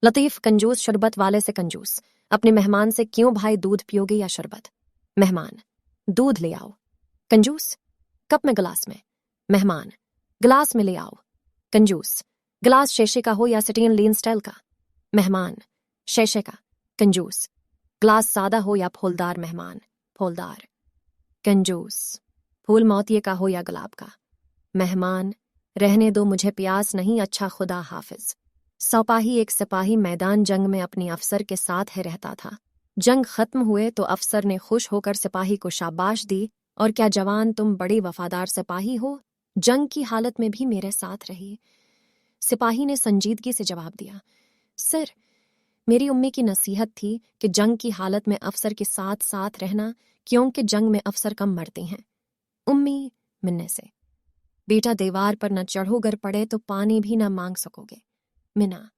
लतीफ कंजूस शरबत वाले से कंजूस। अपने मेहमान से क्यों भाई दूध पियोगे या शरबत? मेहमान, दूध ले आओ। कंजूस, कप में गिलास में। मेहमान, गिलास में ले आओ। कंजूस, गिलास शीशे का हो या स्टेनलेस स्टील का? मेहमान, शीशे का। कंजूस, गिलास सादा हो या फूलदार? मेहमान, फूलदार। कंजूस, फूल मोतिये का हो या गुलाब का? मेहमान, रहने दो मुझे प्यास नहीं, अच्छा खुदा हाफिज। सिपाही एक सिपाही मैदान जंग में अपने अफसर के साथ है रहता था। जंग खत्म हुए तो अफसर ने खुश होकर सिपाही को शाबाश दी, और क्या जवान तुम बड़े वफादार सिपाही हो, जंग की हालत में भी मेरे साथ रही। सिपाही ने संजीदगी से जवाब दिया, सर, मेरी उम्मी की नसीहत थी कि जंग की हालत में अफसर के साथ साथ रहना, क्योंकि जंग में अफसर कम मरते हैं। उम्मी मिन्ने से, बेटा दीवार पर न चढ़ो, गर पड़े तो पानी भी न मांग सकोगे। मिना,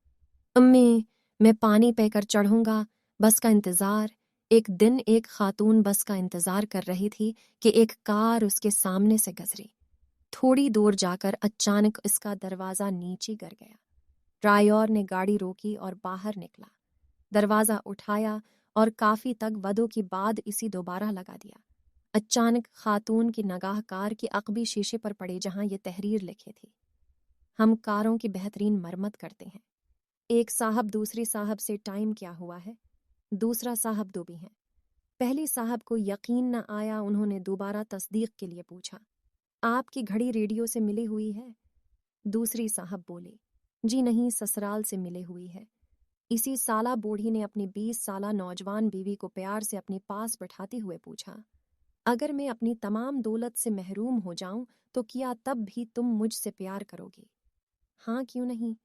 अम्मी, मैं पानी पीकर चढ़ूंगा, बस का इंतजार। एक दिन एक खातून बस का इंतजार कर रही थी कि एक कार उसके सामने से गुजरी। थोड़ी दूर जाकर अचानक इसका दरवाजा नीचे गिर गया। ड्राइवर ने गाड़ी रोकी और बाहर निकला, दरवाजा उठाया और काफी तक वदों की बाद इसी दोबारा लगा दिया। अचानक खातून की नगाह कार के अकबी शीशे पर पड़े, जहां ये तहरीर लिखी थी, हम कारों की बेहतरीन मरम्मत करते हैं। एक साहब दूसरी साहब से टाइम क्या हुआ है? दूसरा साहब दो भी हैं। पहली साहब को यकीन न आया, उन्होंने दोबारा तस्दीक के लिए पूछा, आपकी घड़ी रेडियो से मिली हुई है? दूसरी साहब बोली, जी नहीं, ससुराल से मिली हुई है। इसी साला बूढ़ी ने अपनी 20 साला नौजवान बीवी को प्यार से अपने पास बैठाते हुए पूछा, अगर मैं अपनी तमाम दौलत से महरूम हो जाऊं तो क्या तब भी तुम मुझसे प्यार करोगी? हाँ, क्यों नहीं,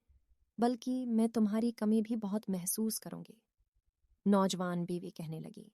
बल्कि मैं तुम्हारी कमी भी बहुत महसूस करूंगी। नौजवान बीवी कहने लगी,